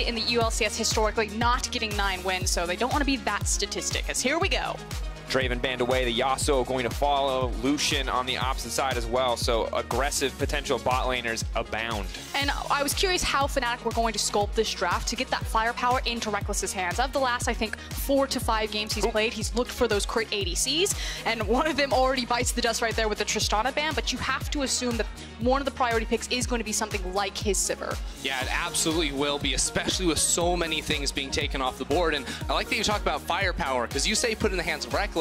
in the EULCS historically not getting 9 wins, so they don't want to be that statistic. As here we go. Draven banned away, the Yasuo going to follow, Lucian on the opposite side as well, so aggressive potential bot laners abound. And I was curious how Fnatic were going to sculpt this draft to get that firepower into Reckless's hands. Of the last, I think, 4 to 5 games he's played, he's looked for those crit ADCs, and one of them already bites the dust right there with the Tristana ban, but you have to assume that one of the priority picks is going to be something like his Sivir. Yeah, it absolutely will be, especially with so many things being taken off the board. And I like that you talk about firepower, because you say put in the hands of Reckless.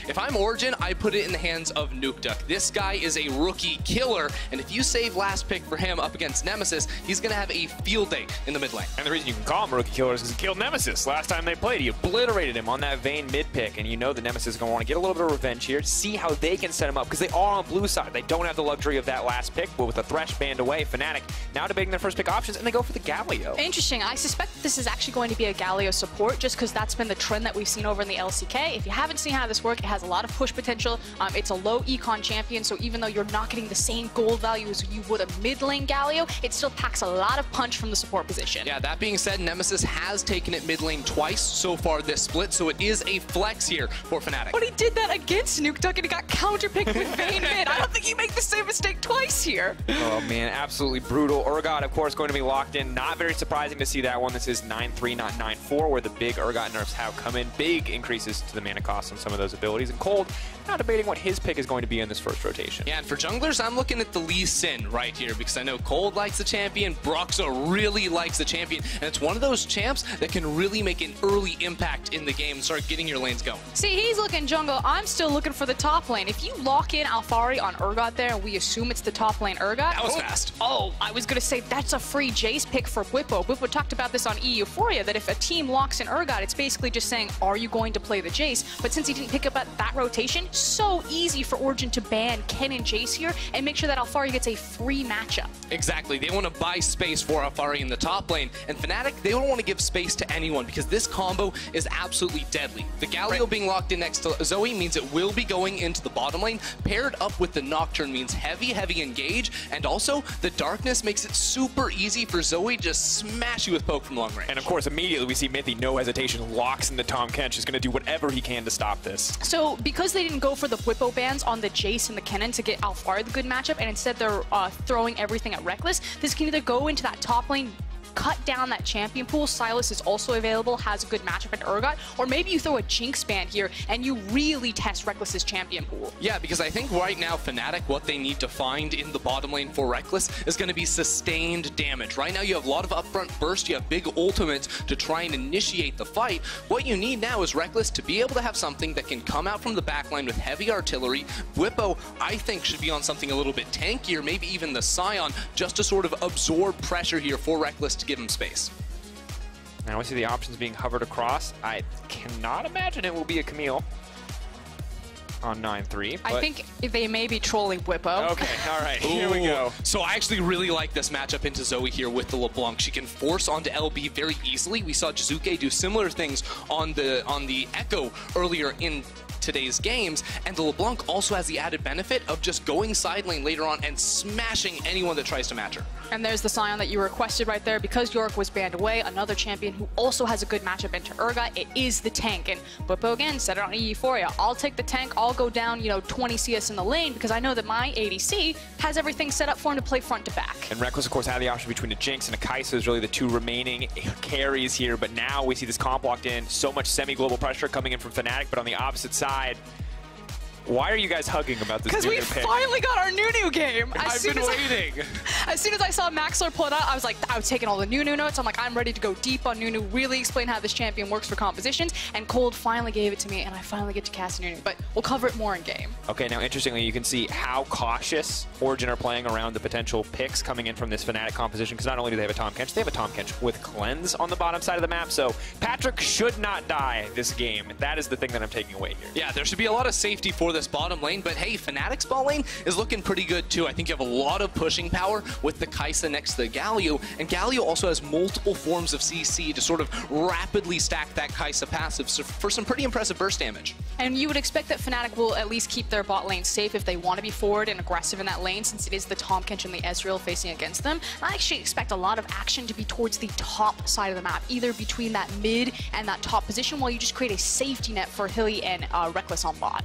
If I'm Origen, I put it in the hands of Nukeduck. This guy is a rookie killer, and if you save last pick for him up against Nemesis, he's going to have a field day in the mid lane. And the reason you can call him a rookie killer is because he killed Nemesis last time they played. He obliterated him on that Vayne mid pick, and you know the Nemesis is going to want to get a little bit of revenge here, see how they can set him up, because they are on blue side. They don't have the luxury of that last pick, but with the Thresh banned away, Fnatic now debating their first pick options, and they go for the Galio. Interesting. I suspect this is actually going to be a Galio support, just because that's been the trend that we've seen over in the LCK. If you haven't seen how this works, it has a lot of push potential. It's a low econ champion, so even though you're not getting the same gold value as you would a mid lane Galio, it still packs a lot of punch from the support position. Yeah, that being said, Nemesis has taken it mid lane twice so far this split, so it is a flex here for Fnatic. But he did that against Nukeduck and he got counterpicked with Vayne mid. I don't think you make the same mistake twice here. Oh man, absolutely brutal. Urgot, of course, going to be locked in. Not very surprising to see that one. This is 9-3, not 9-4, where the big Urgot nerfs have come in. Big increases to the mana cost on some of those abilities. And Cold, now debating what his pick is going to be in this first rotation. Yeah, and for junglers, I'm looking at the Lee Sin right here, because I know Cold likes the champion, Broxah really likes the champion, and it's one of those champs that can really make an early impact in the game and start getting your lanes going. See, he's looking jungle. I'm still looking for the top lane. If you lock in Alphari on Urgot there, and we assume it's the top lane Urgot. That was fast. Oh, I was going to say that's a free Jace pick for Bwipo. Bwipo talked about this on Euphoria, that if a team locks in Urgot, it's basically just saying, are you going to play the Jace? But since he didn't pick up that rotation, so easy for Origen to ban Ken and Jace here and make sure that Alphari gets a free matchup. Exactly. They want to buy space for Alphari in the top lane, and Fnatic, they don't want to give space to anyone because this combo is absolutely deadly. The Galio being locked in next to Zoe means it will be going into the bottom lane. Paired up with the Nocturne means heavy engage, and also the Darkness makes it super easy for Zoe to just smash you with poke from long range. And of course, immediately we see Mithy, no hesitation, locks in the Tahm Kench. He's going to do whatever he can to stop this. So because they didn't go for the Bwipo bans on the Jace and the Kennen to get Alphari the good matchup, and instead they're throwing everything at Reckless, this can either go into that top lane, cut down that champion pool. Sylas is also available, has a good matchup in Urgot, or maybe you throw a Jinx ban here and you really test Reckless's champion pool. Yeah, because I think right now Fnatic, what they need to find in the bottom lane for Reckless is going to be sustained damage. Right now you have a lot of upfront burst, you have big ultimates to try and initiate the fight. What you need now is Reckless to be able to have something that can come out from the backline with heavy artillery. Bwipo, I think, should be on something a little bit tankier, maybe even the Scion, just to sort of absorb pressure here for Reckless to give him space. Now we see the options being hovered across. I cannot imagine it will be a Camille on 9-3. I think they may be trolling Bwipo. Okay, all right, here we go. So I actually really like this matchup into Zoe here with the LeBlanc. She can force onto LB very easily. We saw Jizuke do similar things on the Echo earlier in today's games, and the LeBlanc also has the added benefit of just going side lane later on and smashing anyone that tries to match her. And there's the Scion that you requested right there. Because Yorick was banned away, another champion who also has a good matchup into Urgot, it is the tank. And Bwipo again said it on Euphoria, I'll take the tank, I'll go down, 20 CS in the lane because I know that my ADC has everything set up for him to play front to back. And Reckless, of course, had the option between a Jinx and a Kai'Sa is really the two remaining carries here, but now we see this comp locked in, so much semi-global pressure coming in from Fnatic, but on the opposite side, why are you guys hugging about this? Because we finally got our Nunu game. I've been waiting. As soon as I saw Maxler pull it out, I was taking all the Nunu notes. I'm like, I'm ready to go deep on Nunu, really explain how this champion works for compositions. And Cold finally gave it to me, and I finally get to cast Nunu. But we'll cover it more in game. Okay, now interestingly, you can see how cautious Origen are playing around the potential picks coming in from this Fnatic composition. Because not only do they have a Tahm Kench, they have a Tahm Kench with Cleanse on the bottom side of the map. So Patrick should not die this game. That is the thing that I'm taking away here. Yeah, there should be a lot of safety for this bottom lane, but hey, Fnatic's bot lane is looking pretty good too. I think you have a lot of pushing power with the Kai'Sa next to the Galio, and Galio also has multiple forms of CC to sort of rapidly stack that Kai'Sa passive for some pretty impressive burst damage. And you would expect that Fnatic will at least keep their bot lane safe if they want to be forward and aggressive in that lane, since it is the Tahm Kench and the Ezreal facing against them. I actually expect a lot of action to be towards the top side of the map, either between that mid and that top position, while you just create a safety net for Hilly and Reckless on bot.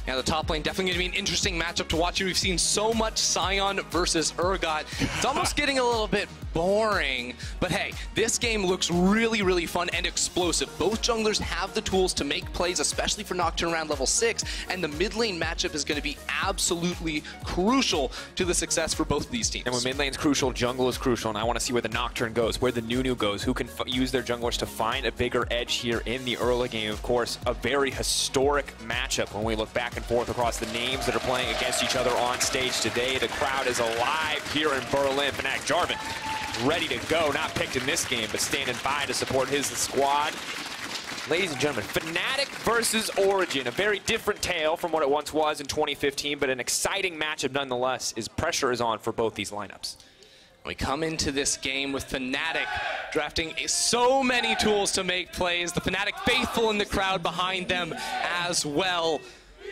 Yeah, the top lane definitely going to be an interesting matchup to watch. We've seen so much Sion versus Urgot. It's almost getting a little bit boring, but hey, this game looks really, really fun and explosive. Both junglers have the tools to make plays, especially for Nocturne around level 6, and the mid lane matchup is going to be absolutely crucial to the success for both of these teams. And when mid lane's crucial, jungle is crucial, and I want to see where the Nocturne goes, where the Nunu goes, who can use their junglers to find a bigger edge here in the early game. Of course, a very historic matchup when we look back and forth across the names that are playing against each other on stage today. The crowd is alive here in Berlin. Fnatic Jarvan ready to go, not picked in this game, but standing by to support his squad. Ladies and gentlemen, Fnatic versus Origen, a very different tale from what it once was in 2015, but an exciting matchup nonetheless, as pressure is on for both these lineups. We come into this game with Fnatic drafting so many tools to make plays. The Fnatic faithful in the crowd behind them as well.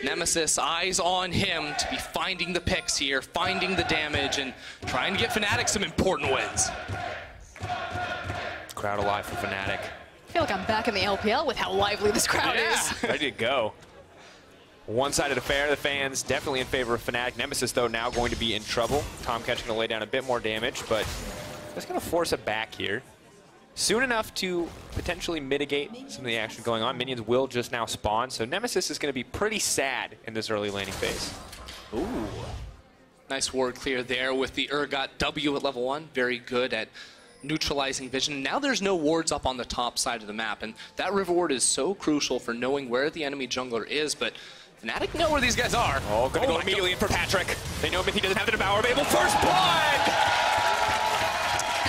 Nemesis, eyes on him to be finding the picks here, finding the damage, and trying to get Fnatic some important wins. Crowd alive for Fnatic. I feel like I'm back in the LPL with how lively this crowd is. Ready to go. One-sided affair, the fans definitely in favor of Fnatic. Nemesis, though, now going to be in trouble. Tahm Kench going to lay down a bit more damage, but that's going to force it back here. Soon enough to potentially mitigate some of the action going on. Minions will just now spawn, so Nemesis is going to be pretty sad in this early laning phase. Ooh. Nice ward clear there with the Urgot W at level 1. Very good at neutralizing vision. Now there's no wards up on the top side of the map, and that river ward is so crucial for knowing where the enemy jungler is, but Fnatic know where these guys are. Oh, gonna go immediately in for Patrick. They know he doesn't have the devour, but able first blood!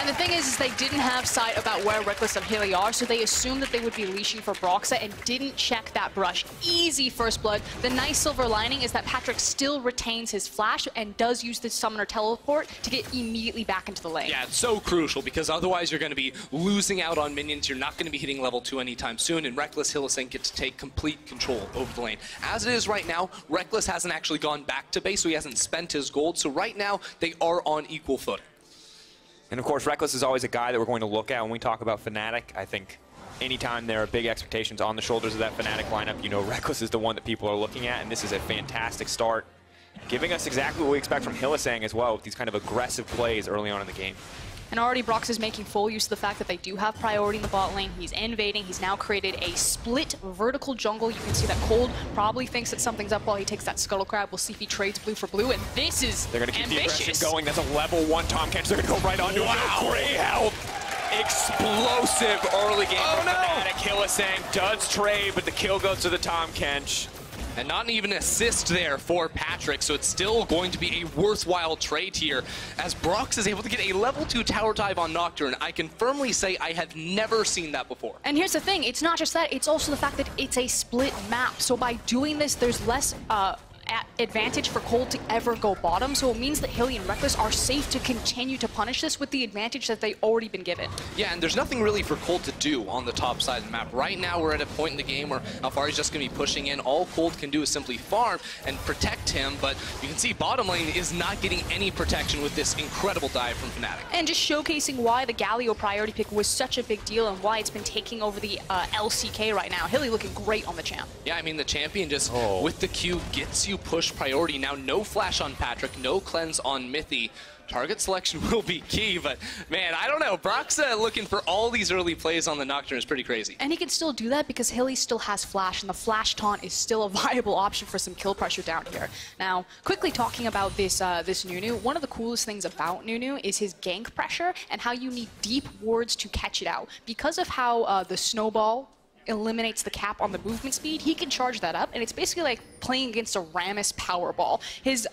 And the thing is they didn't have sight about where Reckless and Hilly are, so they assumed that they would be leashing for Broxah and didn't check that brush. Easy first blood. The nice silver lining is that Patrick still retains his flash and does use the summoner teleport to get immediately back into the lane. Yeah, it's so crucial because otherwise you're going to be losing out on minions. You're not going to be hitting level 2 anytime soon, and Reckless Hylissang gets to take complete control over the lane. As it is right now, Reckless hasn't actually gone back to base, so he hasn't spent his gold. So right now, they are on equal footing. And of course, Reckless is always a guy that we're going to look at when we talk about Fnatic. I think anytime there are big expectations on the shoulders of that Fnatic lineup, you know Reckless is the one that people are looking at, and this is a fantastic start, giving us exactly what we expect from Hylissang as well, with these kind of aggressive plays early on in the game. And already Brox is making full use of the fact that they do have priority in the bot lane. He's invading. He's now created a split vertical jungle. You can see that Cold probably thinks that something's up while he takes that Scuttle Crab. We'll see if he trades blue for blue, and this is They're going to keep ambitious. the aggression going. That's a level 1 Tahm Kench. They're going to go right onto it. Great health. Explosive early game from Fnatic. Hylissang does trade, but the kill goes to the Tahm Kench. And not even an assist there for Patrick, so it's still going to be a worthwhile trade here. As Brox is able to get a level 2 tower dive on Nocturne, I can firmly say I have never seen that before. And here's the thing, it's not just that, it's also the fact that it's a split map. So by doing this, there's less advantage for Cold to ever go bottom, so it means that Hilly and Reckless are safe to continue to punish this with the advantage that they've already been given. Yeah, and there's nothing really for Cold to do on the top side of the map. Right now, we're at a point in the game where Alphari's just going to be pushing in. All Cold can do is simply farm and protect him, but you can see bottom lane is not getting any protection with this incredible dive from Fnatic. And just showcasing why the Galio priority pick was such a big deal and why it's been taking over the LCK right now. Hilly looking great on the champ. Yeah, I mean, the champion just, with the Q, gets you push priority. Now, no flash on Patrick, no cleanse on Mithy. Target selection will be key, but man, I don't know. Broxah looking for all these early plays on the Nocturne is pretty crazy. And he can still do that because Hilly still has flash, and the flash taunt is still a viable option for some kill pressure down here. Now, quickly talking about this this Nunu, one of the coolest things about Nunu is his gank pressure and how you need deep wards to catch it out. Because of how the snowball eliminates the cap on the movement speed, he can charge that up, and it's basically like playing against a Rammus Powerball. His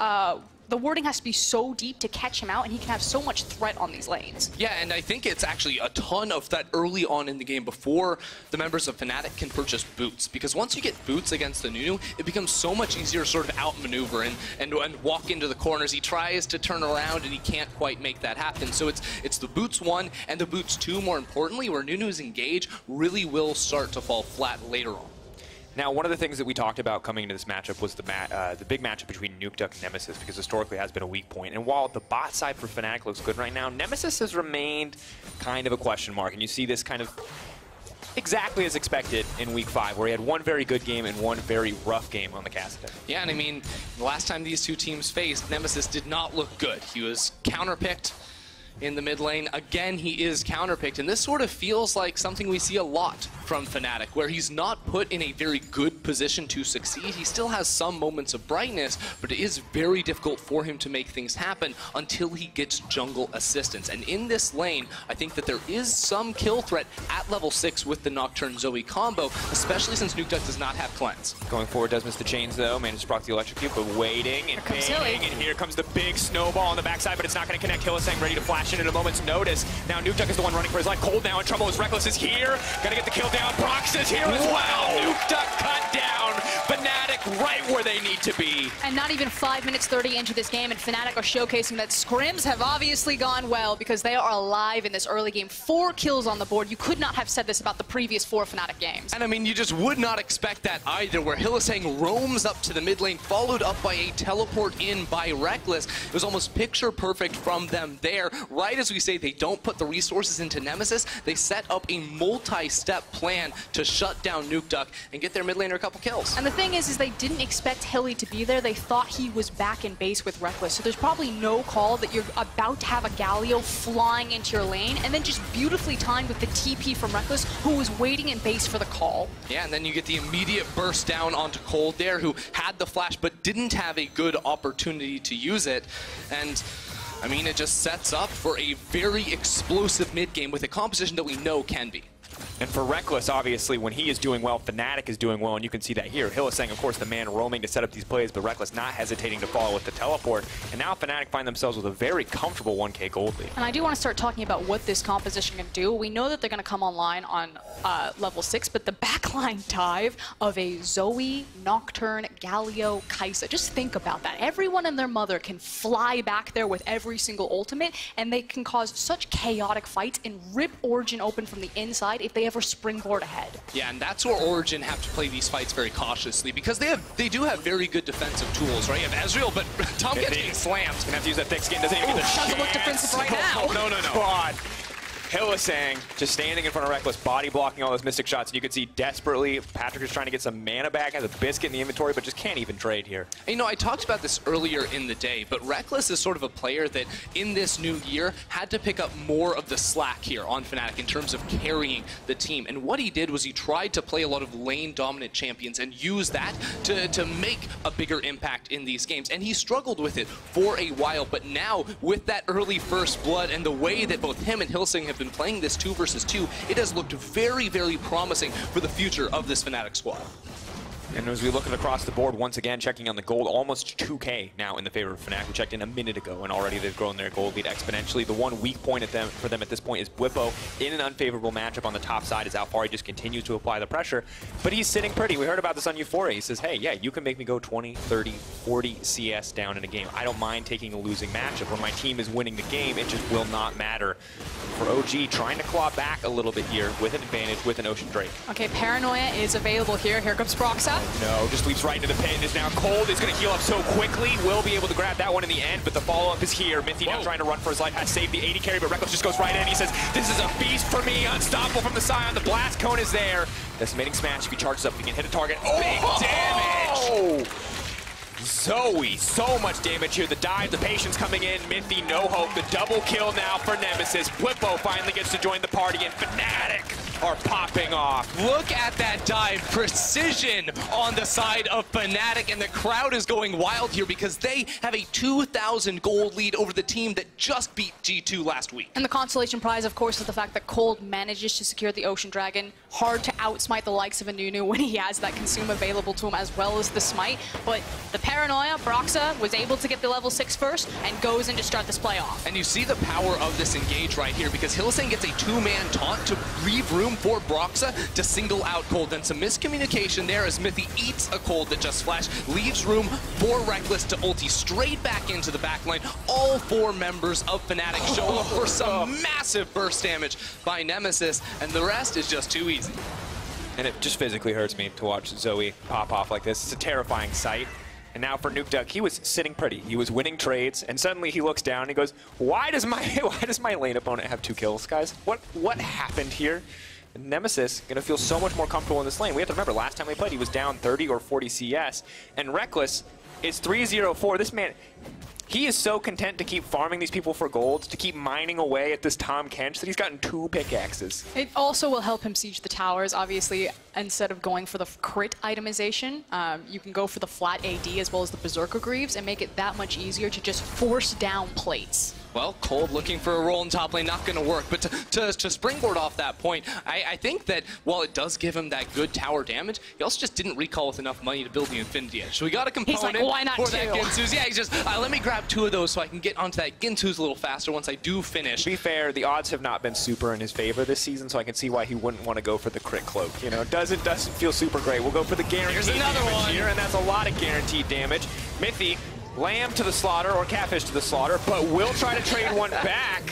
the warding has to be so deep to catch him out, and he can have so much threat on these lanes. Yeah, and I think it's actually a ton of that early on in the game before the members of Fnatic can purchase boots. Because once you get boots against the Nunu, it becomes so much easier to sort of outmaneuver and walk into the corners. He tries to turn around and he can't quite make that happen. So it's the boots 1 and the boots 2, more importantly, where Nunu's engage really will start to fall flat later on. Now, one of the things that we talked about coming into this matchup was the big matchup between Nukeduck and Nemesis, because historically has been a weak point. And while the bot side for Fnatic looks good right now, Nemesis has remained kind of a question mark. And you see this kind of exactly as expected in Week 5, where he had one very good game and one very rough game on the Cassidy. Yeah, and I mean, the last time these two teams faced, Nemesis did not look good. He was counterpicked in the mid lane. Again, he is counterpicked, and this sort of feels like something we see a lot from Fnatic, where he's not put in a very good position to succeed. He still has some moments of brightness, but it is very difficult for him to make things happen until he gets jungle assistance. And in this lane, I think that there is some kill threat at level 6 with the Nocturne Zoe combo, especially since Nukeduck does not have cleanse. Going forward does miss the chains though, managed to proc the electrocute, but waiting and baiting, and here comes the big snowball on the backside, but it's not going to connect. Hylissang ready to flash in at a moment's notice. Now Nukeduck is the one running for his life. Cold now in trouble as Reckless is here. Gonna get the kill down. Brox is here as well. Nukeduck cut down. Fnatic right where they need to be. And not even 5 minutes 30 into this game, and Fnatic are showcasing that scrims have obviously gone well because they are alive in this early game. 4 kills on the board. You could not have said this about the previous 4 Fnatic games. And I mean, you just would not expect that either, where Hylissang roams up to the mid lane, followed up by a teleport in by Reckless. It was almost picture perfect from them there. Right as we say they don't put the resources into Nemesis, they set up a multi-step plan to shut down Nukeduck and get their mid laner a couple kills. And the thing is they didn't expect Hilly to be there. They thought he was back in base with Reckless. So there's probably no call that you're about to have a Galio flying into your lane, and then just beautifully timed with the TP from Reckless, who was waiting in base for the call. Yeah, and then you get the immediate burst down onto Cold there, who had the flash but didn't have a good opportunity to use it. And I mean, it just sets up for a very explosive mid game with a composition that we know can be. And for Reckless, obviously, when he is doing well, Fnatic is doing well, and you can see that here. Hylissang, of course, the man roaming to set up these plays, but Reckless not hesitating to follow with the teleport. And now Fnatic find themselves with a very comfortable 1K gold lead. And I do want to start talking about what this composition can do. We know that they're going to come online on level 6, but the backline dive of a Zoe, Nocturne, Galio, Kai'Sa. Just think about that. Everyone and their mother can fly back there with every single ultimate, and they can cause such chaotic fights and rip Origen open from the inside if they ever springboard ahead. Yeah, and that's where Origen have to play these fights very cautiously, because they do have very good defensive tools, right? You have Ezreal, but Tom gets getting slammed. Gonna have to use that thick skin. Doesn't even get the chance. Doesn't look defensive right now. No. God. Hylissang just standing in front of Reckless, body blocking all those mystic shots, and you can see desperately Patrick is trying to get some mana back, has a biscuit in the inventory, but just can't even trade here. And, you know, I talked about this earlier in the day, but Reckless is sort of a player that in this new year had to pick up more of the slack here on Fnatic in terms of carrying the team. And what he did was he tried to play a lot of lane dominant champions and use that to make a bigger impact in these games. And he struggled with it for a while, but now with that early first blood and the way that both him and Hylissang have been playing this 2 versus 2, it has looked very, very promising for the future of this Fnatic squad. And as we look at across the board, once again, checking on the gold, almost 2K now in the favor of Fnatic. We checked in a minute ago, and already they've grown their gold lead exponentially. The one weak point for them at this point is Bwipo in an unfavorable matchup on the top side as Alfari just continues to apply the pressure. But he's sitting pretty. We heard about this on Euphoria. He says, hey, yeah, you can make me go 20, 30, 40 CS down in a game. I don't mind taking a losing matchup. When my team is winning the game, it just will not matter. For OG, trying to claw back a little bit here with an advantage with an Ocean Drake. Okay, Paranoia is available here. Here comes Broxa. No, just leaps right into the pit and is now Cold. Is going to heal up so quickly. Will be able to grab that one in the end, but the follow-up is here. Mithy now trying to run for his life, has saved the 80 carry, but Reckless just goes right in. He says, this is a beast for me. Unstoppable from the Scion. The blast cone is there. Decimating smash. If he charges up, he can hit a target. Big damage! Zoe, so much damage here. The dive, the patience coming in. Mithy, no hope. The double kill now for Nemesis. Bwipo finally gets to join the party, and Fnatic are popping off. Look at that dive. Precision on the side of Fnatic, and the crowd is going wild here because they have a 2,000 gold lead over the team that just beat G2 last week. And the consolation prize, of course, is the fact that Cold manages to secure the Ocean Dragon. Hard to outsmite the likes of a Nunu when he has that consume available to him as well as the smite. But the Paranoia, Broxa, was able to get the level 6 first and goes in to start this play off. And you see the power of this engage right here because Hylissang gets a 2-man taunt to leave room for Broxa to single out Cold. Then some miscommunication there as Mithy eats a Cold that just flashed, leaves room for Reckless to ulti straight back into the backline. All 4 members of Fnatic show up for some massive burst damage by Nemesis, and the rest is just too easy. And it just physically hurts me to watch Zoe pop off like this. It's a terrifying sight. And now for Nukeduck, he was sitting pretty. He was winning trades, and suddenly he looks down and he goes, why does my lane opponent have 2 kills, guys? What happened here? And Nemesis gonna feel so much more comfortable in this lane. We have to remember, last time we played, he was down 30 or 40 CS, and Reckless is 3-0-4. This man, he is so content to keep farming these people for gold, to keep mining away at this Tom Kench, that he's gotten 2 pickaxes. It also will help him siege the towers. Obviously, instead of going for the crit itemization, you can go for the flat AD as well as the Berserker Greaves and make it that much easier to just force down plates. Well, Cold looking for a roll in top lane, not going to work. But to springboard off that point, I think that while it does give him that good tower damage, he also just didn't recall with enough money to build the Infinity Edge. So we got a component like, why not for 2? that Ginsu's. Yeah, he's just, let me grab 2 of those so I can get onto that Ginsu's a little faster once I do finish. To be fair, the odds have not been super in his favor this season, so I can see why he wouldn't want to go for the crit cloak. You know, it doesn't feel super great. We'll go for the guaranteed Here's another damage one here, and that's a lot of guaranteed damage. Mithy, lamb to the slaughter, or catfish to the slaughter, but will try to trade one back.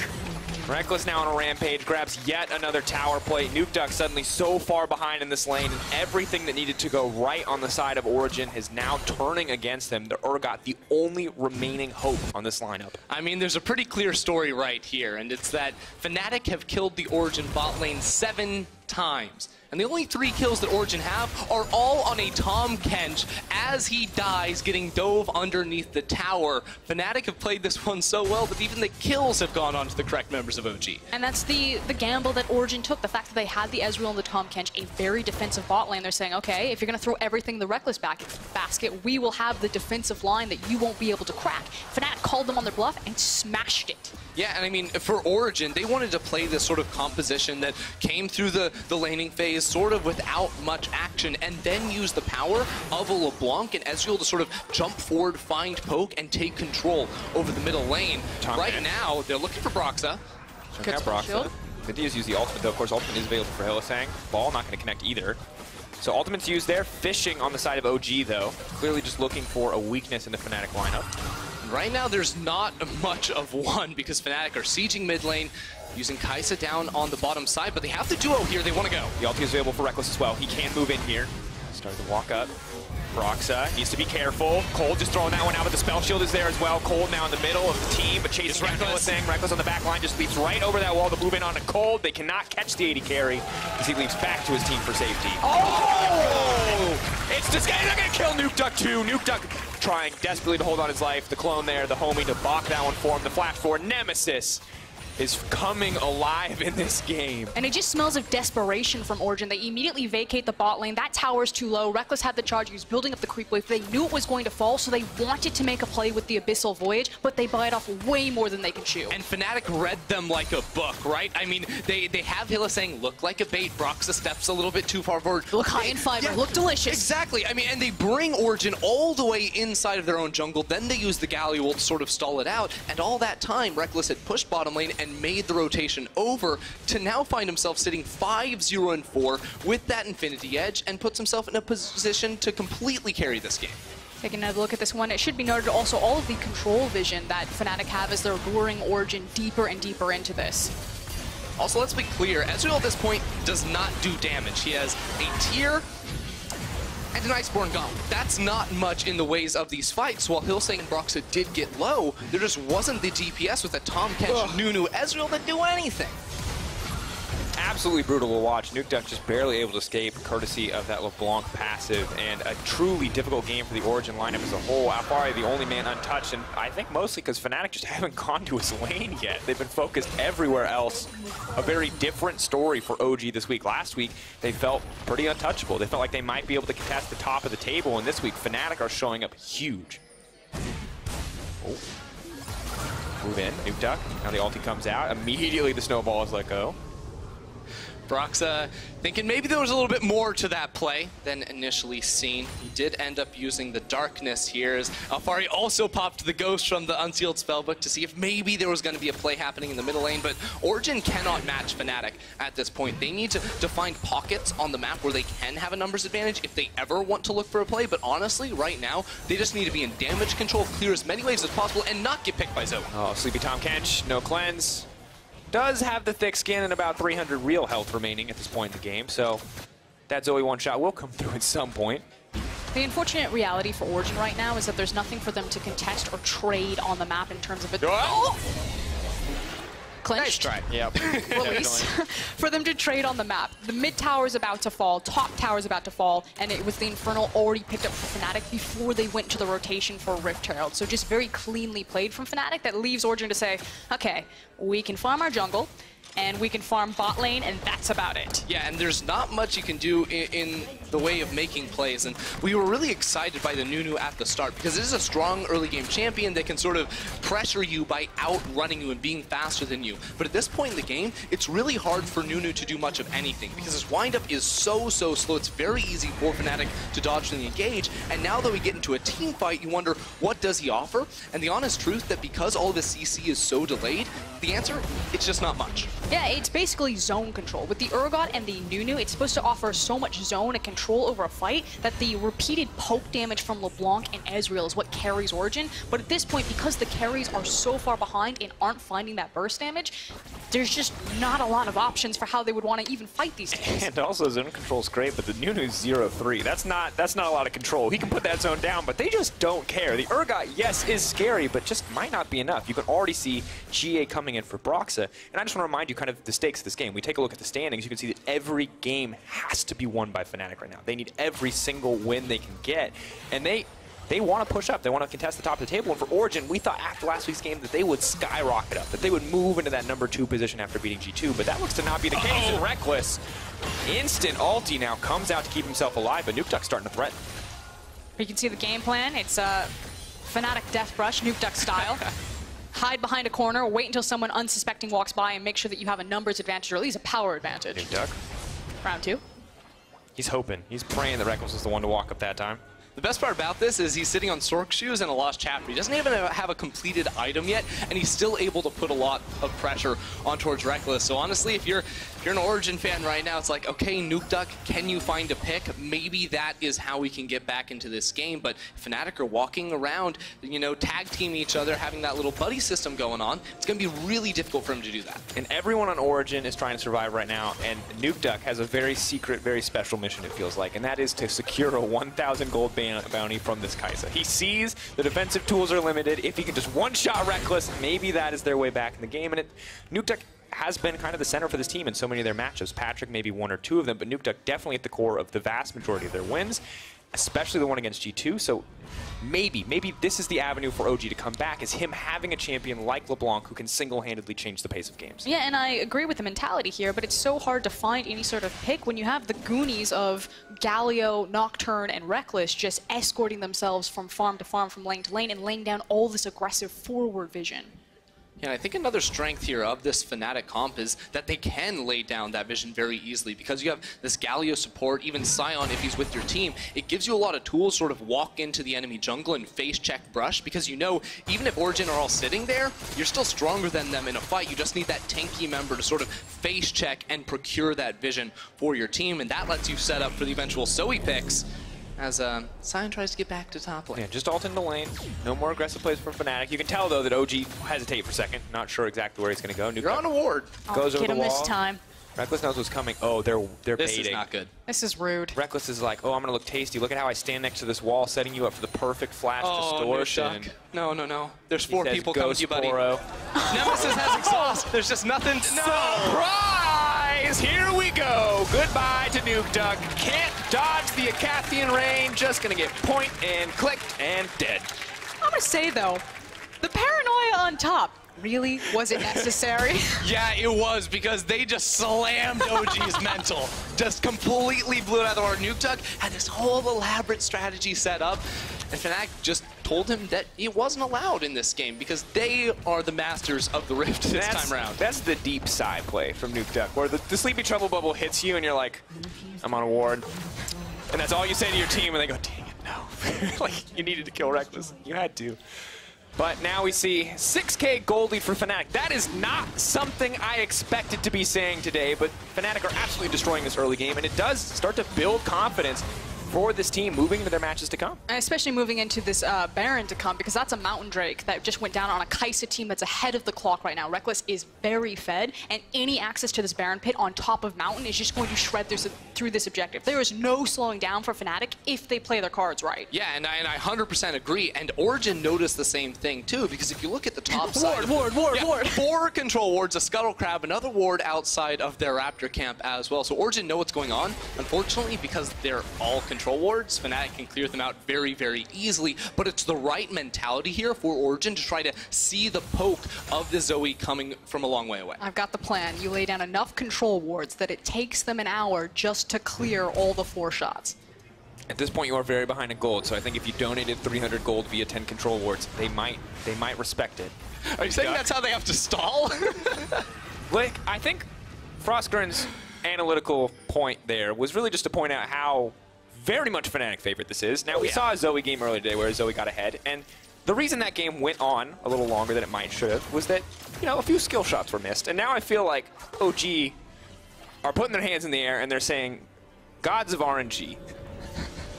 Reckless now on a rampage, grabs yet another tower plate. Nukeduck suddenly so far behind in this lane, and everything that needed to go right on the side of Origen is now turning against him. The Urgot, the only remaining hope on this lineup. I mean, there's a pretty clear story right here, and it's that Fnatic have killed the Origen bot lane 7 times. And the only 3 kills that Origen have are all on a Tom Kench as he dies getting dove underneath the tower. Fnatic have played this one so well that even the kills have gone on to the correct members of OG. And that's the gamble that Origen took, the fact that they had the Ezreal and the Tom Kench, a very defensive bot lane. They're saying, okay, if you're going to throw everything in the Reckless basket, we will have the defensive line that you won't be able to crack. Fnatic called them on their bluff and smashed it. Yeah, and I mean, for Origen, they wanted to play this sort of composition that came through the laning phase sort of without much action, and then use the power of a LeBlanc and Ezreal to sort of jump forward, find poke, and take control over the middle lane. Right now, they're looking for Broxa. Good Broxa. Midy's used the ultimate, though. Of course, ultimate is available for Hylissang. Ball not going to connect either. So ultimate's used there. Fishing on the side of OG, though. Clearly just looking for a weakness in the Fnatic lineup. Right now, there's not much of one because Fnatic are sieging mid lane, using Kai'Sa down on the bottom side, but they have the duo here. They want to go. The ulti is available for Reckless as well. He can move in here. Starting to walk up. Broxa needs to be careful. Cold just throwing that one out, but the spell shield is there as well. Cold now in the middle of the team, but chasing Reckless. Reckless on the back line just leaps right over that wall to move in onto Cold. They cannot catch the 80 carry as he leaps back to his team for safety. Oh! It's just not going to kill Nukeduck too. Nukeduck trying desperately to hold on his life. The clone there, the homie to balk that one for him. The flash forward. Nemesis is coming alive in this game. And it just smells of desperation from Origen. They immediately vacate the bot lane. That tower's too low. Reckless had the charge. He was building up the creep wave. They knew it was going to fall, so they wanted to make a play with the Abyssal Voyage, but they bite off way more than they can chew. And Fnatic read them like a book, right? I mean, they have Hylissang look like a bait. Broxa steps a little bit too far forward. Look high in fiber. Yeah, look delicious. Exactly. I mean, and they bring Origen all the way inside of their own jungle. Then they use the Galio ult to sort of stall it out. And all that time, Reckless had pushed bottom lane and made the rotation over to now find himself sitting 5-0-4 with that Infinity Edge and puts himself in a position to completely carry this game. Taking another look at this one, it should be noted also all of the control vision that Fnatic have as they're luring Origen deeper and deeper into this. Also, let's be clear, Ezreal at this point does not do damage. He has a tier and an Iceborne Gauntlet. That's not much in the ways of these fights. While Hylissang and Broxa did get low, there just wasn't the DPS with a Tom Kench, Nunu, Ezreal that do anything. absolutely brutal to watch. Nukeduck just barely able to escape, courtesy of that LeBlanc passive, and a truly difficult game for the Origen lineup as a whole. Alfari, the only man untouched, and I think mostly because Fnatic just haven't gone to his lane yet. They've been focused everywhere else. A very different story for OG this week. Last week, they felt pretty untouchable. They felt like they might be able to contest the top of the table, and this week, Fnatic are showing up huge. Oh. Move in, Nukeduck. Now the ulti comes out. Immediately the snowball is let go. Broxa thinking maybe there was a little bit more to that play than initially seen. He did end up using the darkness here as Alfari also popped the ghost from the unsealed spellbook to see if maybe there was going to be a play happening in the middle lane, but Origen cannot match Fnatic at this point. They need to find pockets on the map where they can have a numbers advantage if they ever want to look for a play, but honestly, right now, they just need to be in damage control, clear as many waves as possible, and not get picked by Zoe. Oh, Sleepy Tom Kench, no cleanse. Does have the thick skin and about 300 real health remaining at this point in the game, so that Zoe one-shot will come through at some point. The unfortunate reality for Origen right now is that there's nothing for them to contest or trade on the map in terms of it. Oh! Clinched. Nice try. Yep. Release. For them to trade on the map. The mid tower is about to fall, top tower is about to fall, and it was the Infernal already picked up for Fnatic before they went to the rotation for Rift Herald. So just very cleanly played from Fnatic that leaves Origen to say, okay, we can farm our jungle, and we can farm bot lane, and that's about it. Yeah, and there's not much you can do in the way of making plays, and we were really excited by the Nunu at the start because it is a strong early game champion that can sort of pressure you by outrunning you and being faster than you. But at this point in the game, it's really hard for Nunu to do much of anything because his windup is so slow. It's very easy for Fnatic to dodge and engage, and now that we get into a team fight, you wonder, what does he offer? And the honest truth that because all of his CC is so delayed, the answer, it's just not much. Yeah, it's basically zone control. With the Urgot and the Nunu, it's supposed to offer so much zone and control over a fight that the repeated poke damage from LeBlanc and Ezreal is what carries Origen. But at this point, because the carries are so far behind and aren't finding that burst damage, there's just not a lot of options for how they would want to even fight these teams. And also zone control is great, but the Nunu's 0-3. That's not a lot of control. He can put that zone down, but they just don't care. The Urgot, yes, is scary, but just might not be enough. You can already see GA coming in for Broxa, and I just want to remind you kind of the stakes of this game. We take a look at the standings, you can see that every game has to be won by Fnatic right now. They need every single win they can get, and they want to push up. They want to contest the top of the table. And for Origen, we thought after last week's game that they would skyrocket up, that they would move into that #2 position after beating G2, but that looks to not be the case. And Reckless, instant ulti now, comes out to keep himself alive, but Nukeduck's starting to threaten. You can see the game plan. It's Fnatic Death Brush, Nukeduck style. Hide behind a corner, wait until someone unsuspecting walks by, and make sure that you have a numbers advantage, or at least a power advantage. Nukeduck. Round 2. He's hoping. He's praying that Reckless is the one to walk up that time. The best part about this is he's sitting on Sork shoes and a lost chapter. He doesn't even have a completed item yet, and he's still able to put a lot of pressure on towards Reckless. So honestly, if you're an Origen fan right now, it's like, okay, Nukeduck, can you find a pick? Maybe that is how we can get back into this game. But Fnatic are walking around, you know, tag teaming each other, having that little buddy system going on. It's going to be really difficult for him to do that. And everyone on Origen is trying to survive right now, and Nukeduck has a very secret, very special mission, it feels like, and that is to secure a 1,000 gold bounty from this Kai'Sa. He sees the defensive tools are limited. If he can just one-shot Reckless, maybe that is their way back in the game. And Nukeduck has been kind of the center for this team in so many of their matchups. Patrick, maybe 1 or 2 of them, but Nukeduck definitely at the core of the vast majority of their wins, especially the one against G2. So maybe this is the avenue for OG to come back, is him having a champion like LeBlanc who can single-handedly change the pace of games. Yeah, and I agree with the mentality here, but it's so hard to find any sort of pick when you have the Goonies of Galio, Nocturne, and Reckless just escorting themselves from farm to farm, from lane to lane, and laying down all this aggressive forward vision. Yeah, I think another strength here of this Fnatic comp is that they can lay down that vision very easily because you have this Galio support, even Sion if he's with your team. It gives you a lot of tools, sort of walk into the enemy jungle and face check brush because you know even if Origen are all sitting there, you're still stronger than them in a fight. You just need that tanky member to sort of face check and procure that vision for your team, and that lets you set up for the eventual Zoe picks as Sion tries to get back to top lane. Yeah, just ult in the lane. No more aggressive plays for Fnatic. You can tell, though, that OG hesitate for a second. Not sure exactly where he's going to go. You're on a ward. Goes over Get him the wall. this time. Reckless knows what's coming. Oh, they're This baiting. is not good. This is rude. Reckless is like, oh, I'm going to look tasty. Look at how I stand next to this wall, setting you up for the perfect flash distortion. No. There's 4 people coming to you, buddy. Poro. Nemesis has exhaust. There's just nothing. No! Surprise! Nemesis, here we go. Goodbye to Nuke Duck. Can't dodge the Acathian rain. Just gonna get point and clicked and dead. I'm gonna say though, the paranoia on top, really? Was it necessary? Yeah, it was, because they just slammed OG's mental. Just completely blew it out of the water. Nuke Duck had this whole elaborate strategy set up, and Fnatic just told him that it wasn't allowed in this game because they are the masters of the Rift this time around. That's the deep side play from Nuke Duck, where the Sleepy Trouble Bubble hits you and you're like, I'm on a ward. And that's all you say to your team, and they go, dang it, no. Like, you needed to kill Reckless. You had to. But now we see 6K gold lead for Fnatic. That is not something I expected to be saying today, but Fnatic are absolutely destroying this early game, and it does start to build confidence for this team moving into their matches to come. And especially moving into this Baron to come, because that's a Mountain Drake that just went down on a Kai'Sa team that's ahead of the clock right now. Reckless is very fed, and any access to this Baron pit on top of Mountain is just going to shred through this objective. There is no slowing down for Fnatic if they play their cards right. Yeah, and I 100% agree. And Origen noticed the same thing too, because if you look at the top side, Ward. 4 control wards, a Scuttle Crab, another ward outside of their Raptor camp as well. So Origen know what's going on. Unfortunately, because they're all control wards, Fnatic can clear them out very, very easily. But it's the right mentality here for Origen to try to see the poke of the Zoe coming from a long way away. I've got the plan. You lay down enough control wards that it takes them an hour just to clear all the 4 shots. At this point, you are very behind in gold, so I think if you donated 300 gold via 10 control wards, they might respect it. Are you saying that's how they have to stall? Like, I think Frostgren's analytical point there was really just to point out how very much Fnatic favorite this is. Now, we saw a Zoe game earlier today where Zoe got ahead, and the reason that game went on a little longer than it might should have was that, you know, a few skill shots were missed. And now I feel like OG are putting their hands in the air and they're saying, gods of RNG,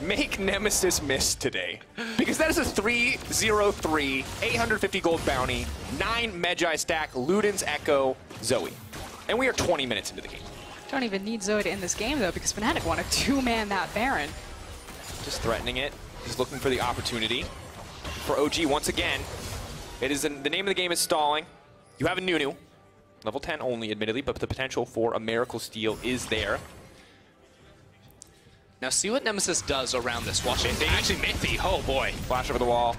make Nemesis miss today. Because that is a 3-0-3, 850 gold bounty, 9 Magi stack, Luden's Echo, Zoe. And we are 20 minutes into the game. Don't even need Zoe to end this game, though, because Fnatic want to 2-man that Baron. Just threatening it. Just looking for the opportunity. For OG, once again, it is the name of the game is stalling. You have a Nunu. Level 10 only, admittedly, but the potential for a Miracle Steal is there. Now see what Nemesis does around this. Watch it. Actually, Miffy. Oh boy. Flash over the wall.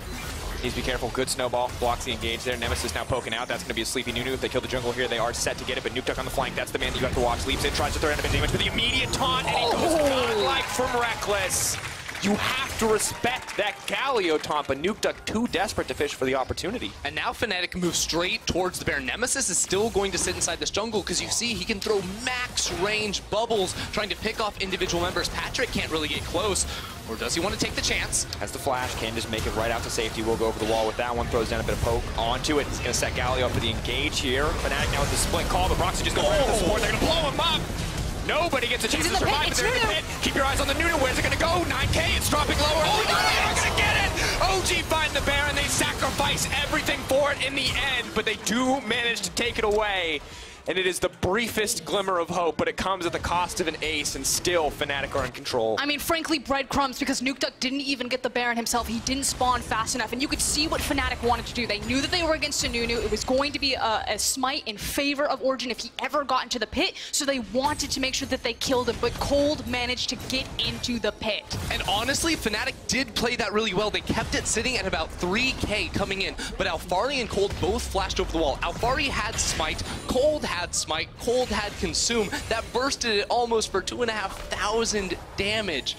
Needs to be careful. Good snowball. Blocks the engage there. Nemesis now poking out. That's going to be a sleepy Nunu. If they kill the jungle here, they are set to get it. But Nuke Duck on the flank. That's the man that you have to watch. Leaps in, tries to throw out a bit of damage for the immediate taunt. And he goes godlike from Reckless. You have to respect that Galio taunt, but Nuke Duck too desperate to fish for the opportunity. And now Fnatic moves straight towards the Baron. Nemesis is still going to sit inside this jungle because you see he can throw max range bubbles trying to pick off individual members. Patrick can't really get close, or does he want to take the chance? As the flash can just make it right out to safety. We'll go over the wall with that one. Throws down a bit of poke onto it. He's going to set Galio up for the engage here. Fnatic now with the split call, but Proxy just going right for the support. They're going to blow him up. Nobody gets a chance to survive, but they're in the pit. Keep your eyes on the Nunu. Where's it going to go? 9K, it's dropping lower. Oh, no, they're not going to get it! OG find the Baron. They sacrifice everything for it in the end, but they do manage to take it away. And it is the briefest glimmer of hope, but it comes at the cost of an ace, and still Fnatic are in control. I mean, frankly, breadcrumbs, because Nuke Duck didn't even get the Baron himself. He didn't spawn fast enough, and you could see what Fnatic wanted to do. They knew that they were against a Nunu. It was going to be a smite in favor of Origen if he ever got into the pit, so they wanted to make sure that they killed him, but Cold managed to get into the pit. And honestly, Fnatic did play that really well. They kept it sitting at about 3K coming in, but Alphari and Cold both flashed over the wall. Alphari had smite, Cold had smite, Cold had consume. That bursted it almost for 2,500 damage.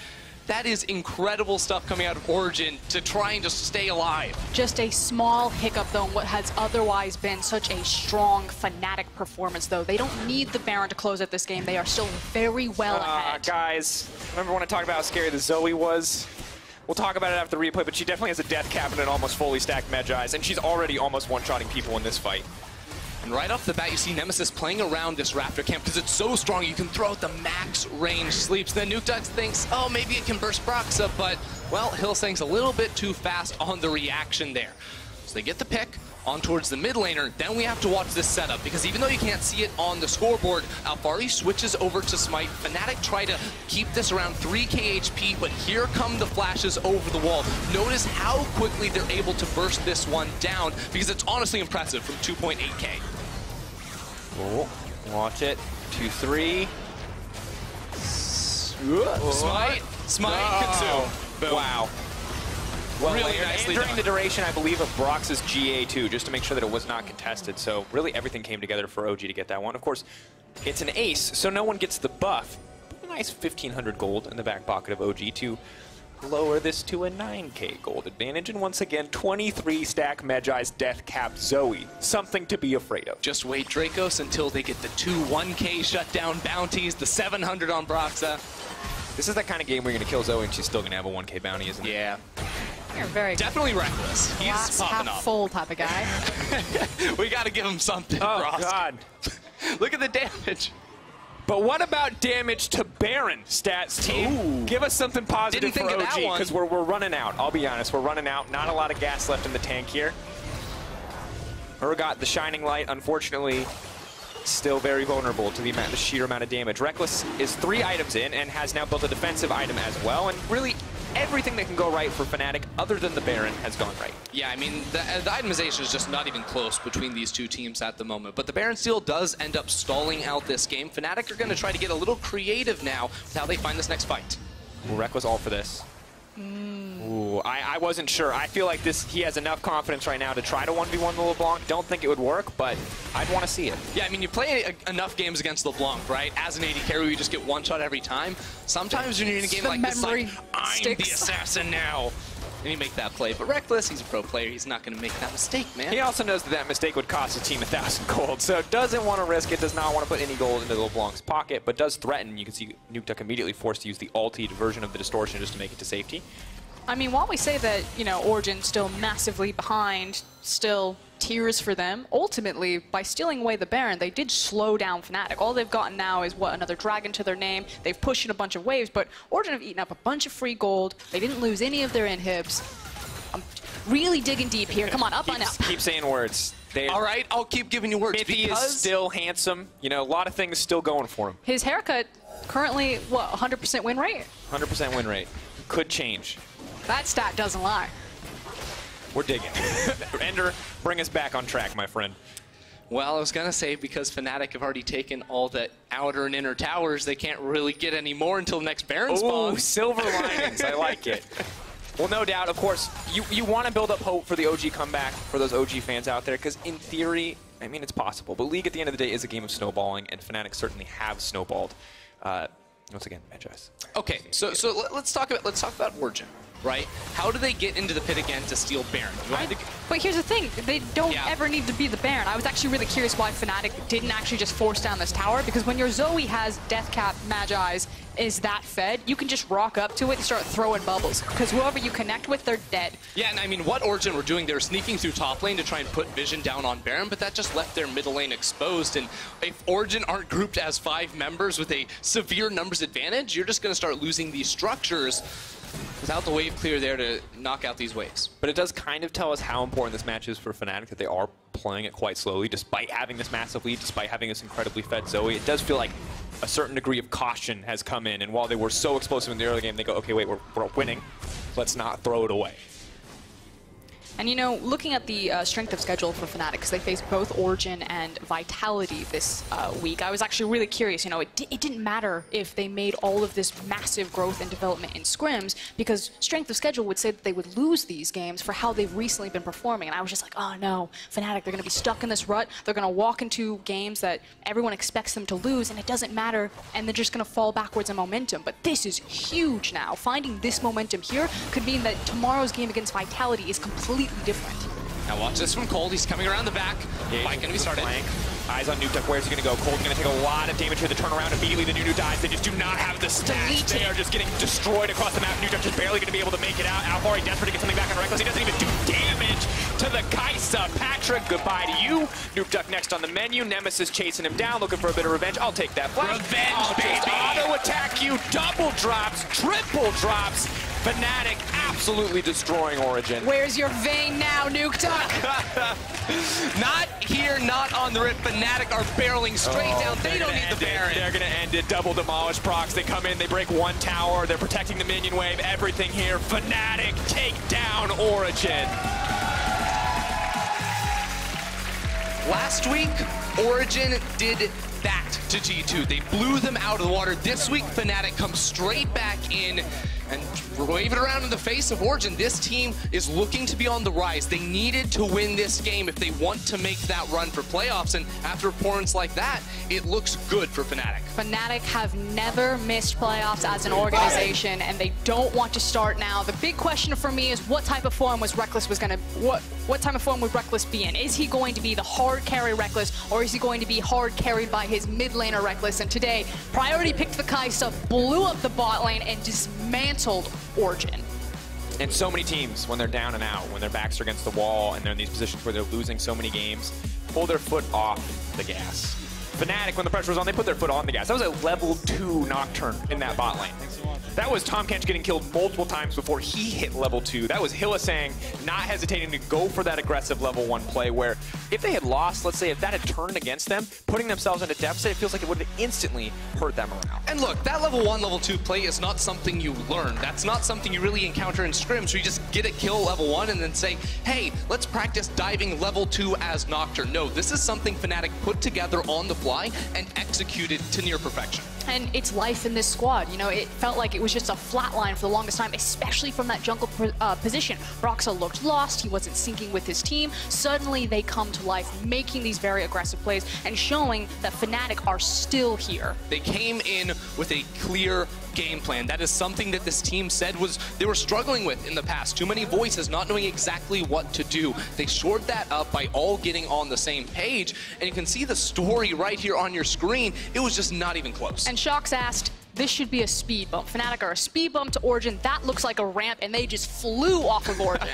That is incredible stuff coming out of Origen to try and just stay alive. Just a small hiccup, though, in what has otherwise been such a strong Fnatic performance, though. They don't need the Baron to close out this game. They are still very well ahead. Guys, remember when I talked about how scary the Zoe was? We'll talk about it after the replay, but she definitely has a death cabinet almost fully stacked Magi's, and she's already almost one-shotting people in this fight. And right off the bat, you see Nemesis playing around this Raptor camp because it's so strong. You can throw out the max range sleeps. Then Nuke Duck thinks, oh, maybe it can burst Brox up, but, well, Hillsang's a little bit too fast on the reaction there. So they get the pick on towards the mid laner. Then we have to watch this setup because even though you can't see it on the scoreboard, Alphari switches over to Smite. Fnatic try to keep this around 3k HP, but here come the flashes over the wall. Notice how quickly they're able to burst this one down because it's honestly impressive from 2.8k. Oh, watch it. 2-3. Smite, consume. Boom. Wow. Well, Really and nicely during done. the duration, I believe, of Brox's GA too, just to make sure that it was not contested. So really everything came together for OG to get that one. Of course, it's an ace, so no one gets the buff. A nice 1,500 gold in the back pocket of OG to lower this to a 9k gold advantage. And once again, 23 stack Magi's Death Cap Zoe. Something to be afraid of. Just wait, Dracos, until they get the 2 1k shutdown bounties, the 700 on Broxa. This is that kind of game where you're going to kill Zoe and she's still going to have a 1k bounty, isn't it? Yeah. You're very Definitely reckless. He's glass popping half up. full type of guy. We got to give him something, Oh, Brox. God. Look at the damage. But what about damage to Baron, stats team? Ooh. Give us something positive Didn't think for of that OG, one. because we're running out. I'll be honest, we're running out. Not a lot of gas left in the tank here. Urgot, the Shining Light, unfortunately, still very vulnerable to the sheer amount of damage. Reckless is 3 items in and has now built a defensive item as well. And really, everything that can go right for Fnatic, other than the Baron, has gone right. Yeah, I mean, the itemization is just not even close between these two teams at the moment. But the Baron Steel does end up stalling out this game. Fnatic are going to try to get a little creative now with how they find this next fight. Ooh, Reckless all for this. Ooh, I wasn't sure. I feel like he has enough confidence right now to try to 1v1 the LeBlanc. Don't think it would work, but I'd want to see it. Yeah, I mean, you play enough games against LeBlanc, right? As an AD carry, you just get one shot every time. Sometimes when you're in a game like this, like, I'm the assassin now. And you make that play. But Reckless, he's a pro player. He's not going to make that mistake, man. He also knows that that mistake would cost his team 1,000 gold, so doesn't want to risk it, does not want to put any gold into LeBlanc's pocket, but does threaten. You can see Nukeduck immediately forced to use the ultied version of the distortion just to make it to safety. I mean, while we say that, you know, Origen still massively behind, still tears for them, ultimately, by stealing away the Baron, they did slow down Fnatic. All they've gotten now is, what, another dragon to their name. They've pushed in a bunch of waves, but Origen have eaten up a bunch of free gold. They didn't lose any of their inhibs. I'm really digging deep here. Come on, up and up. Keep saying words. All right, I'll keep giving you words. Mithy is still handsome. You know, a lot of things still going for him. His haircut, currently, what, 100% win rate? 100% win rate. Could change. That stat doesn't lie. We're digging. Ender, bring us back on track, my friend. Well, I was going to say, because Fnatic have already taken all the outer and inner towers, they can't really get any more until the next Baron Oh, spawns. silver linings. I like it. Well, no doubt, of course, you want to build up hope for the OG comeback for those OG fans out there, because in theory, I mean, it's possible. But League, at the end of the day, is a game of snowballing, and Fnatic certainly have snowballed. Once again, Magi's. Okay, so let's talk about Origen, right? How do they get into the pit again to steal Baron? But here's the thing, they don't Yeah. ever need to be the Baron. I was actually really curious why Fnatic didn't actually just force down this tower, because when your Zoe has Death Cap Magi's is that fed, you can just rock up to it and start throwing bubbles, because whoever you connect with, they're dead. Yeah, and I mean, what Origen were doing, they were sneaking through top lane to try and put vision down on Baron, but that just left their middle lane exposed, and if Origen aren't grouped as 5 members with a severe numbers advantage, you're just going to start losing these structures without the wave clear there to knock out these waves. But it does kind of tell us how important this match is for Fnatic, that they are playing it quite slowly, despite having this massive lead, despite having this incredibly fed Zoe. It does feel like a certain degree of caution has come in, and while they were so explosive in the early game, they go, okay, wait, we're winning. Let's not throw it away. And you know, looking at the strength of schedule for Fnatic, because they face both Origen and Vitality this week, I was actually really curious. You know, it didn't matter if they made all of this massive growth and development in scrims, because strength of schedule would say that they would lose these games for how they've recently been performing. And I was just like, oh no, Fnatic, they're going to be stuck in this rut. They're going to walk into games that everyone expects them to lose, and it doesn't matter, and they're just going to fall backwards in momentum. But this is huge now. Finding this momentum here could mean that tomorrow's game against Vitality is completely different. Now watch this from Cold. He's coming around the back. Fight going to be started. Flank. Eyes on Nukeduck. Where's he going to go? Cold's going to take a lot of damage here. The turnaround immediately. The Nunu dies. They just do not have the stats. They are just getting destroyed across the map. Nukeduck just barely going to be able to make it out. Alfari desperate to get something back on Reckless. He doesn't even do damage to the Kaisa. Patrick, goodbye to you. Nukeduck next on the menu. Nemesis chasing him down, looking for a bit of revenge. I'll take that flash. Revenge, baby! Auto attack you. Double drops. Triple drops. Fnatic absolutely destroying Origen. Where's your vein now, Nukeduck? Not here, not on the rip. Fnatic are barreling straight down. They don't need the Baron. They're going to end it. Double demolish procs. They come in, they break one tower. They're protecting the minion wave. Everything here. Fnatic take down Origen. Last week, Origen did that to G2. They blew them out of the water. This week, Fnatic comes straight back in and wave it around in the face of Origen. This team is looking to be on the rise. They needed to win this game if they want to make that run for playoffs, and after performance like that, it looks good for Fnatic. Fnatic have never missed playoffs as an organization, and they don't want to start now. The big question for me is what type of form was Reckless what type of form would Reckless be in? Is he going to be the hard carry Reckless, or is he going to be hard carried by his mid laner Reckless? And today, Priority picked the Kai'Sa, blew up the bot lane, and dismantled Origen. And so many teams, when they're down and out, when their backs are against the wall and they're in these positions where they're losing so many games, pull their foot off the gas. Fnatic, when the pressure was on, they put their foot on the gas. That was a level 2 Nocturne in that bot lane. That was Tahm Kench getting killed multiple times before he hit level 2. That was Hylissang not hesitating to go for that aggressive level 1 play where if they had lost, let's say if that had turned against them, putting themselves into deficit, it feels like it would have instantly hurt them around. And look, that level 1, level 2 play is not something you learn. That's not something you really encounter in scrims where you just get a kill level 1 and then say, hey, let's practice diving level 2 as Nocturne. No, this is something Fnatic put together on the fly and executed to near perfection. And it's life in this squad. You know, it felt like it was just a flat line for the longest time, especially from that jungle position. Roxa looked lost. He wasn't syncing with his team. Suddenly, they come to life, making these very aggressive plays and showing that Fnatic are still here. They came in with a clear game plan. That is something that this team said they were struggling with in the past. Too many voices, not knowing exactly what to do. They shored that up by all getting on the same page, and you can see the story right here on your screen. It was just not even close. And Shox asked, this should be a speed bump. Fnatic are a speed bump to Origen. That looks like a ramp, and they just flew off of Origen.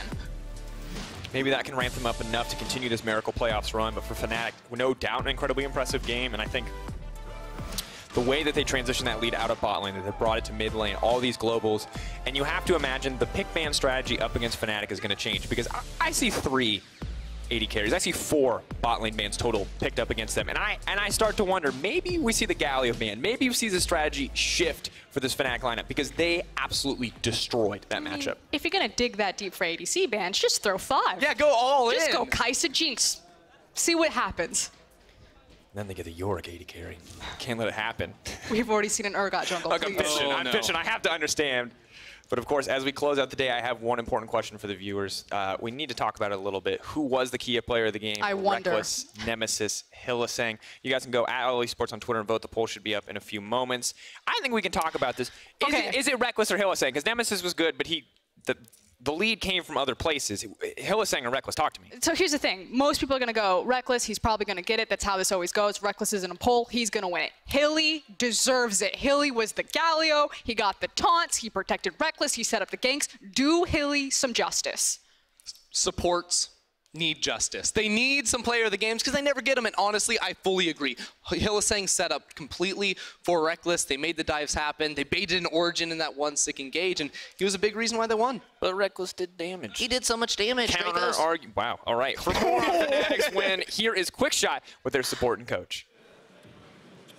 Maybe that can ramp them up enough to continue this miracle playoffs run, but for Fnatic, no doubt an incredibly impressive game, and I think the way that they transitioned that lead out of bot lane, that they brought it to mid lane, all these globals, and you have to imagine the pick ban strategy up against Fnatic is going to change because I see 3 AD carries. I see 4 bot lane bans total picked up against them, and I start to wonder, maybe we see the Galio ban, maybe we see the strategy shift for this Fnatic lineup because they absolutely destroyed that matchup. If you're going to dig that deep for ADC bans, just throw 5. Yeah, go all in. Just go Kai'Sa Jinx. See what happens. Then they get the Yorick AD carry. Can't let it happen. We've already seen an Urgot jungle. Look, I'm fishing. I have to understand. But of course, as we close out the day, I have one important question for the viewers. We need to talk about it a little bit. Who was the key player of the game? I wonder. Reckless, Nemesis, Hylissang. You guys can go at LA Sports on Twitter and vote. The poll should be up in a few moments. I think we can talk about this. Is it Reckless or Hylissang? Because Nemesis was good, but the lead came from other places. Hylissang or Reckless, talk to me. So here's the thing. Most people are going to go Reckless. He's probably going to get it. That's how this always goes. Reckless is in a poll. He's going to win it. Hilly deserves it. Hilly was the Galio. He got the taunts. He protected Reckless. He set up the ganks. Do Hilly some justice. Supports need justice. They need some player of the games because they never get them, and honestly, I fully agree. Hylissang set up completely for Reckless. They made the dives happen. They baited an Origen in that one sick engage, and he was a big reason why they won. But Reckless did damage. He did so much damage. Counter argue. Wow. All right. For more on Fnatic's win, here is Quick Shot with their support and coach.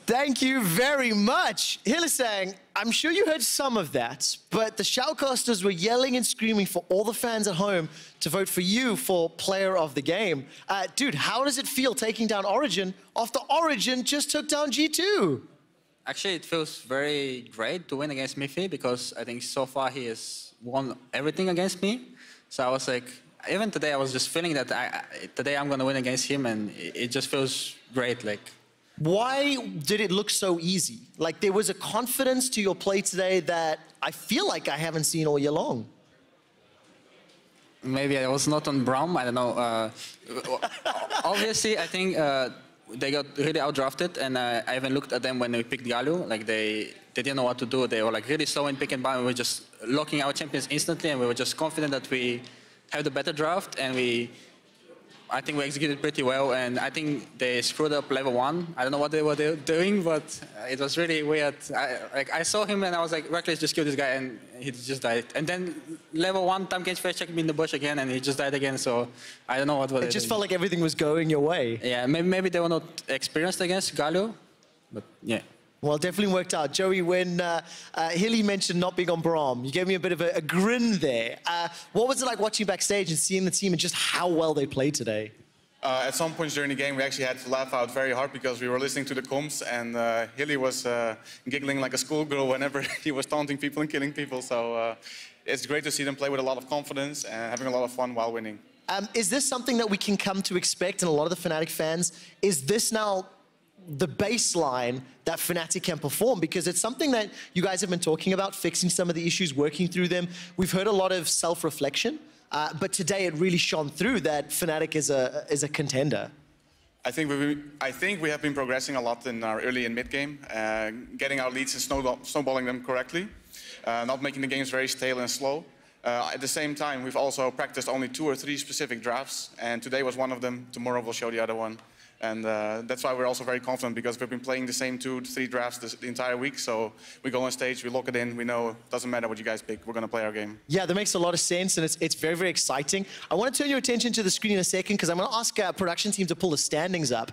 Thank you very much. Hylissang, I'm sure you heard some of that, but the shoutcasters were yelling and screaming for all the fans at home to vote for you for player of the game. Dude, how does it feel taking down Origen after Origen just took down G2? Actually, it feels very great to win against Miffy because I think so far he has won everything against me. So I was like, even today I was just feeling that today I'm going to win against him, and it just feels great. Why did it look so easy? Like, there was a confidence to your play today that I feel like I haven't seen all year long. Maybe I was not on Braum, I don't know. Obviously, I think they got really outdrafted, and I even looked at them when we picked Galio. Like, they didn't know what to do. They were like really slow in pick and buy. We were just locking our champions instantly, and we were just confident that we have the better draft, and I think we executed pretty well, and I think they screwed up level 1. I don't know what they were doing, but it was really weird. I saw him and I was like, Reckless, just kill this guy, and he just died. And then level 1, Tahm Kench first checked me in the bush again, and he just died again, so I don't know what was it. It just felt like everything was going your way. Yeah, maybe they were not experienced against Galio, but yeah. Well, it definitely worked out. Joey, when Hilly mentioned not being on Braum, you gave me a bit of a grin there. What was it like watching backstage and seeing the team and just how well they played today? At some points during the game, we actually had to laugh out very hard because we were listening to the comms, and Hilly was giggling like a schoolgirl whenever he was taunting people and killing people. So it's great to see them play with a lot of confidence and having a lot of fun while winning. Is this something that we can come to expect in a lot of the Fnatic fans? Is this now the baseline that Fnatic can perform? Because it's something that you guys have been talking about, fixing some of the issues, working through them. We've heard a lot of self-reflection, but today it really shone through that Fnatic is a contender. I think we have been progressing a lot in our early and mid game, getting our leads and snowballing them correctly, not making the games very stale and slow. At the same time, we've also practiced only 2 or 3 specific drafts, and today was one of them. Tomorrow we'll show the other one. And that's why we're also very confident, because we've been playing the same 2 to 3 drafts the entire week. So we go on stage, we lock it in, we know it doesn't matter what you guys pick, we're going to play our game. Yeah, that makes a lot of sense, and it's very, very exciting. I want to turn your attention to the screen in a second, because I'm going to ask our production team to pull the standings up.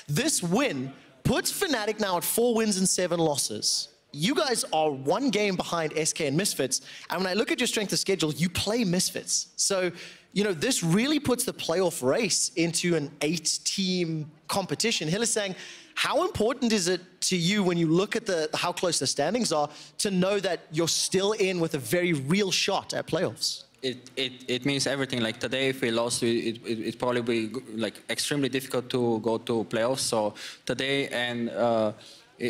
This win puts Fnatic now at 4 wins and 7 losses. You guys are 1 game behind SK and Misfits, and when I look at your strength of schedule, you play Misfits. So, you know, this really puts the playoff race into an 8-team competition. Hill is saying, how important is it to you when you look at how close the standings are to know that you're still in with a very real shot at playoffs? It means everything. Like today, if we lost, it probably be like extremely difficult to go to playoffs. So today and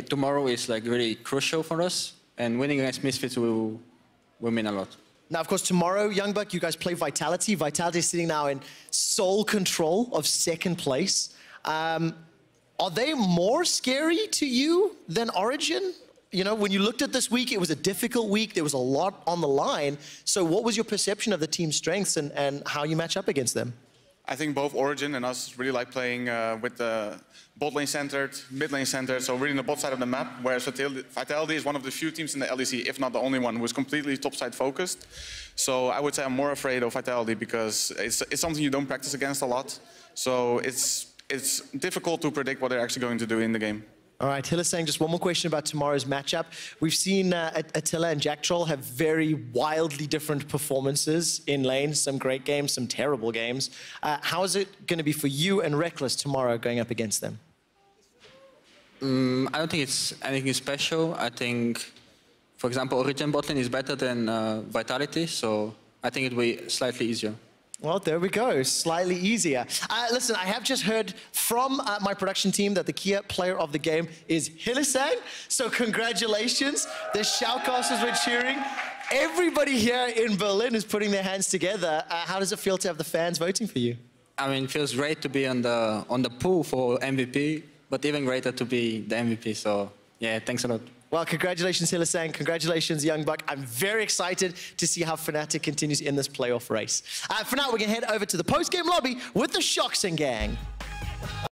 tomorrow is like really crucial for us, and winning against Misfits will mean a lot. Now, of course, tomorrow, Youngbuck, you guys play Vitality. Vitality is sitting now in sole control of 2nd place. Are they more scary to you than Origen? You know, when you looked at this week, it was a difficult week. There was a lot on the line. So what was your perception of the team's strengths and how you match up against them? I think both Origen and us really like playing with the bot lane centered, mid lane centered, so really in the bot side of the map, whereas Vitality is one of the few teams in the LEC, if not the only one, who is completely top side focused. So I would say I'm more afraid of Vitality because it's something you don't practice against a lot. So it's difficult to predict what they're actually going to do in the game. All right, Hill is saying just one more question about tomorrow's matchup. we've seen Attila and Jack Troll have very wildly different performances in lane, some great games, some terrible games. How is it going to be for you and Reckless tomorrow going up against them? I don't think it's anything special. I think, for example, Origen botlane is better than Vitality, so I think it will be slightly easier. Well, there we go. Slightly easier. Listen, I have just heard from my production team that the key player of the game is Hillisang. So congratulations. The shoutcasters were cheering. Everybody here in Berlin is putting their hands together. How does it feel to have the fans voting for you? I mean, it feels great to be on the pool for MVP, but even greater to be the MVP. So yeah, thanks a lot. Well, congratulations, Hillisang. Congratulations, Youngbuck. I'm very excited to see how Fnatic continues in this playoff race. For now, we're going to head over to the post-game lobby with the Shoxing gang.